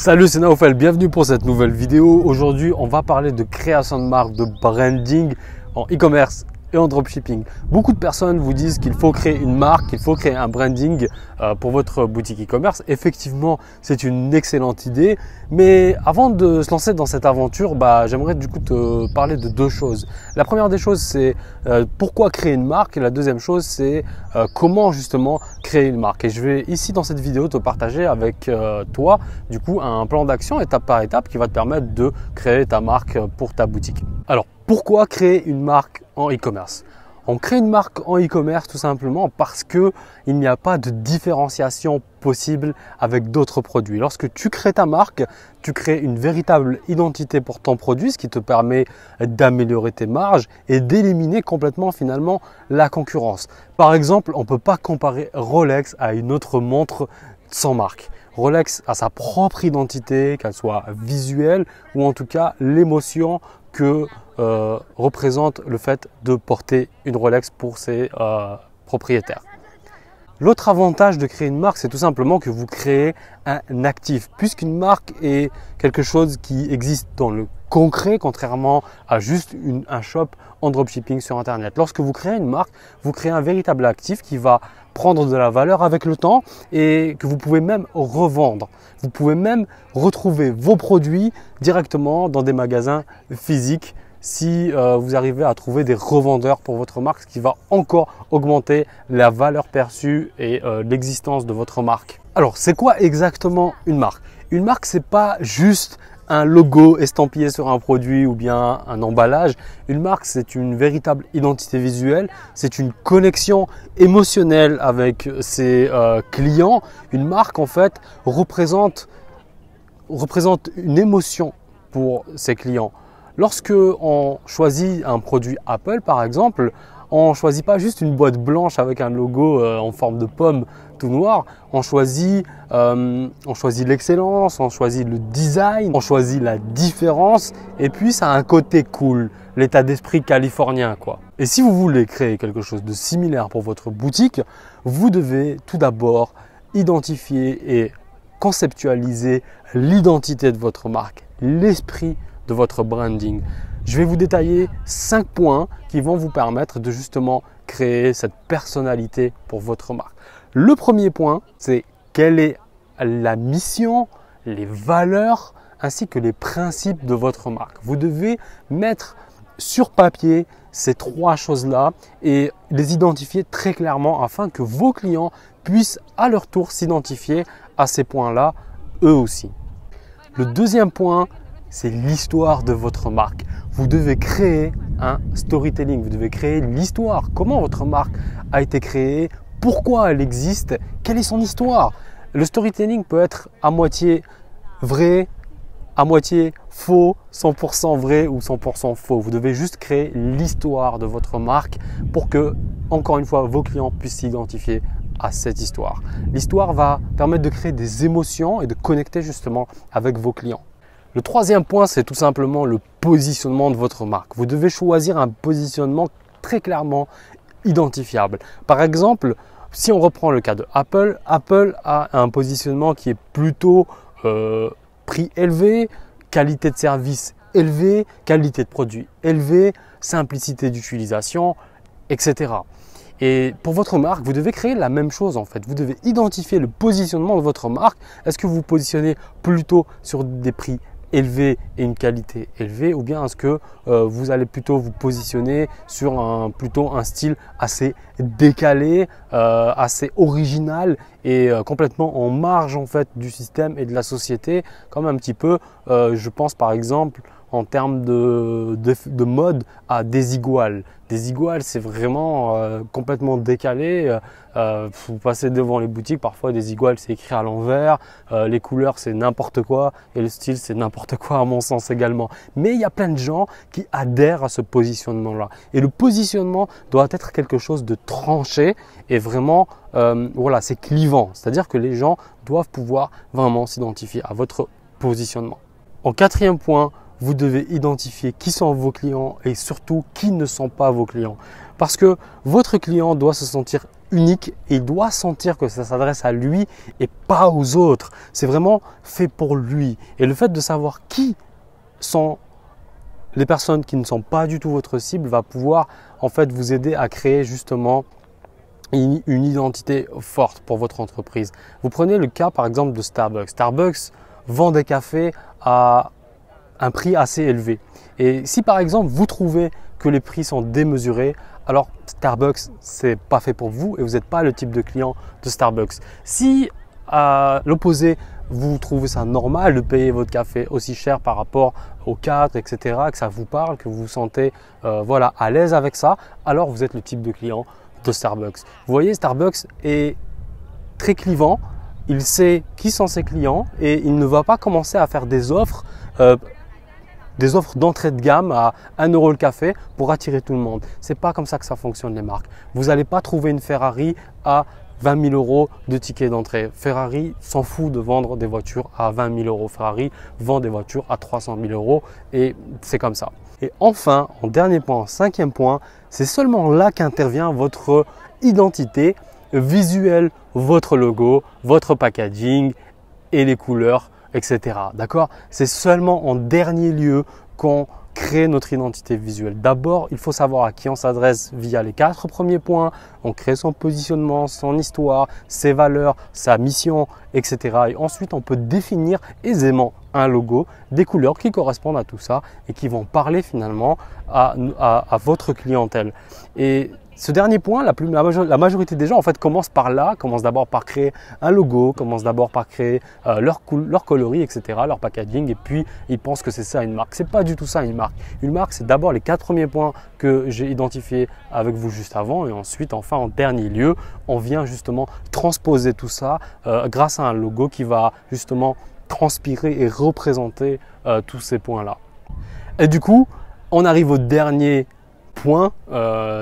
Salut, c'est Naofel, bienvenue pour cette nouvelle vidéo. Aujourd'hui, on va parler de création de marque, de branding en e-commerce et en dropshipping. Beaucoup de personnes vous disent qu'il faut créer une marque, qu'il faut créer un branding pour votre boutique e-commerce. Effectivement, c'est une excellente idée. Mais avant de se lancer dans cette aventure, j'aimerais du coup te parler de deux choses. La première des choses, c'est pourquoi créer une marque. Et la deuxième chose, c'est comment justement créer une marque. Et je vais ici dans cette vidéo te partager avec toi du coup un plan d'action étape par étape qui va te permettre de créer ta marque pour ta boutique. Alors, pourquoi créer une marque en e-commerce? On crée une marque en e-commerce tout simplement parce qu'il n'y a pas de différenciation possible avec d'autres produits. Lorsque tu crées ta marque, tu crées une véritable identité pour ton produit, ce qui te permet d'améliorer tes marges et d'éliminer complètement finalement la concurrence. Par exemple, on ne peut pas comparer Rolex à une autre montre sans marque. Rolex a sa propre identité, qu'elle soit visuelle ou en tout cas l'émotion que représente le fait de porter une Rolex pour ses propriétaires. L'autre avantage de créer une marque, c'est tout simplement que vous créez un actif, puisqu'une marque est quelque chose qui existe dans le concret, contrairement à juste un shop en dropshipping sur Internet. Lorsque vous créez une marque, vous créez un véritable actif qui va prendre de la valeur avec le temps et que vous pouvez même revendre. Vous pouvez même retrouver vos produits directement dans des magasins physiques si vous arrivez à trouver des revendeurs pour votre marque, ce qui va encore augmenter la valeur perçue et l'existence de votre marque. Alors, c'est quoi exactement une marque? Une marque, c'est pas juste un logo estampillé sur un produit ou bien un emballage. Une marque, c'est une véritable identité visuelle, c'est une connexion émotionnelle avec ses clients. Une marque, en fait, représente une émotion pour ses clients. Lorsque on choisit un produit Apple, par exemple, on ne choisit pas juste une boîte blanche avec un logo en forme de pomme tout noir. On choisit l'excellence, on choisit le design, on choisit la différence et puis ça a un côté cool, l'état d'esprit californien, quoi. Et si vous voulez créer quelque chose de similaire pour votre boutique, vous devez tout d'abord identifier et conceptualiser l'identité de votre marque, l'esprit de votre branding. Je vais vous détailler 5 points qui vont vous permettre de justement créer cette personnalité pour votre marque. Le premier point, c'est quelle est la mission, les valeurs ainsi que les principes de votre marque. Vous devez mettre sur papier ces 3 choses-là et les identifier très clairement afin que vos clients puissent à leur tour s'identifier à ces points-là eux aussi. Le deuxième point, c'est l'histoire de votre marque. Vous devez créer un storytelling, vous devez créer l'histoire. Comment votre marque a été créée, pourquoi elle existe, quelle est son histoire. Le storytelling peut être à moitié vrai, à moitié faux, 100% vrai ou 100% faux. Vous devez juste créer l'histoire de votre marque pour que, encore une fois, vos clients puissent s'identifier à cette histoire. L'histoire va permettre de créer des émotions et de connecter justement avec vos clients. Le troisième point, c'est tout simplement le positionnement de votre marque. Vous devez choisir un positionnement très clairement identifiable. Par exemple, si on reprend le cas de Apple, Apple a un positionnement qui est plutôt prix élevé, qualité de service élevée, qualité de produit élevée, simplicité d'utilisation, etc. Et pour votre marque, vous devez créer la même chose en fait. Vous devez identifier le positionnement de votre marque. Est-ce que vous vous positionnez plutôt sur des prix élevés et une qualité élevée ou bien est-ce que vous allez plutôt vous positionner sur plutôt un style assez décalé, assez original et complètement en marge en fait du système et de la société, comme un petit peu, je pense par exemple en termes de mode à Desigual. Desigual, c'est vraiment complètement décalé. Vous passez devant les boutiques, parfois Desigual, c'est écrit à l'envers. Les couleurs, c'est n'importe quoi. Et le style, c'est n'importe quoi à mon sens également. Mais il y a plein de gens qui adhèrent à ce positionnement-là. Et le positionnement doit être quelque chose de tranché et vraiment, voilà, c'est clivant. C'est-à-dire que les gens doivent pouvoir vraiment s'identifier à votre positionnement. En quatrième point, vous devez identifier qui sont vos clients et surtout qui ne sont pas vos clients. Parce que votre client doit se sentir unique et il doit sentir que ça s'adresse à lui et pas aux autres. C'est vraiment fait pour lui. Et le fait de savoir qui sont les personnes qui ne sont pas du tout votre cible va pouvoir en fait vous aider à créer justement une identité forte pour votre entreprise. Vous prenez le cas par exemple de Starbucks. Starbucks vend des cafés à un prix assez élevé. Et si par exemple vous trouvez que les prix sont démesurés, alors Starbucks c'est pas fait pour vous et vous n'êtes pas le type de client de Starbucks. Si à l'opposé vous trouvez ça normal de payer votre café aussi cher par rapport au cadre, etc., que ça vous parle, que vous vous sentez voilà, à l'aise avec ça, alors vous êtes le type de client de Starbucks. Vous voyez, Starbucks est très clivant, il sait qui sont ses clients et il ne va pas commencer à faire des offres d'entrée de gamme à 1 € le café pour attirer tout le monde. C'est pas comme ça que ça fonctionne les marques. Vous n'allez pas trouver une Ferrari à 20 000 € de ticket d'entrée. Ferrari s'en fout de vendre des voitures à 20 000 €. Ferrari vend des voitures à 300 000 € et c'est comme ça. Et enfin, en dernier point, 5e point, c'est seulement là qu'intervient votre identité visuelle, votre logo, votre packaging et les couleurs, etc. D'accord? C'est seulement en dernier lieu qu'on crée notre identité visuelle. D'abord, il faut savoir à qui on s'adresse via les 4 premiers points. On crée son positionnement, son histoire, ses valeurs, sa mission, etc. Et ensuite, on peut définir aisément un logo, des couleurs qui correspondent à tout ça et qui vont parler finalement à votre clientèle. Et ce dernier point, la majorité des gens en fait commencent par là, commencent d'abord par créer un logo, commencent d'abord par créer leur coloris, etc., leur packaging, et puis ils pensent que c'est ça une marque. C'est pas du tout ça une marque. Une marque, c'est d'abord les 4 premiers points que j'ai identifiés avec vous juste avant, et ensuite, enfin, en dernier lieu, on vient justement transposer tout ça grâce à un logo qui va justement transpirer et représenter tous ces points-là. Et du coup, on arrive au dernier point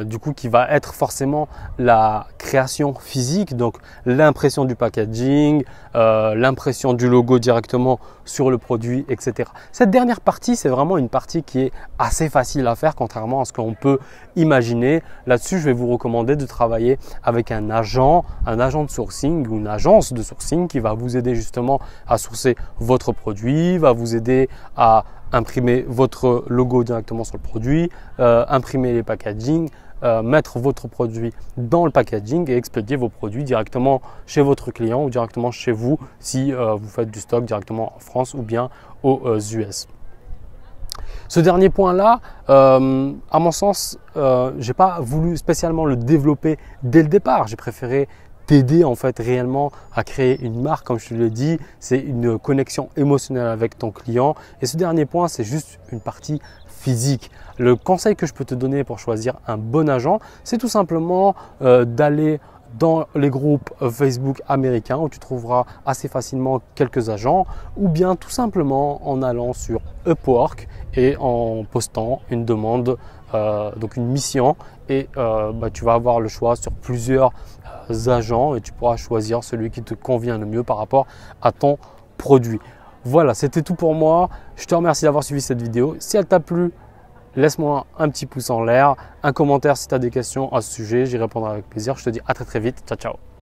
du coup qui va être forcément la création physique, donc l'impression du packaging, l'impression du logo directement sur le produit, etc. Cette dernière partie, c'est vraiment une partie qui est assez facile à faire contrairement à ce qu'on peut imaginer. Là-dessus, je vais vous recommander de travailler avec un agent de sourcing ou une agence de sourcing qui va vous aider justement à sourcer votre produit, va vous aider à imprimer votre logo directement sur le produit, imprimer les packaging, mettre votre produit dans le packaging et expédier vos produits directement chez votre client ou directement chez vous si vous faites du stock directement en France ou bien aux US. Ce dernier point-là, à mon sens, je n'ai pas voulu spécialement le développer dès le départ. J'ai préféré t'aider en fait réellement à créer une marque. Comme je te l'ai dit, c'est une connexion émotionnelle avec ton client. Et ce dernier point, c'est juste une partie physique. Le conseil que je peux te donner pour choisir un bon agent, c'est tout simplement d'aller dans les groupes Facebook américains où tu trouveras assez facilement quelques agents, ou bien tout simplement en allant sur Upwork et en postant une demande, donc une mission, et tu vas avoir le choix sur plusieurs agents et tu pourras choisir celui qui te convient le mieux par rapport à ton produit. Voilà, c'était tout pour moi. Je te remercie d'avoir suivi cette vidéo. Si elle t'a plu, laisse-moi un petit pouce en l'air, un commentaire si tu as des questions à ce sujet, j'y répondrai avec plaisir. Je te dis à très vite. Ciao, ciao.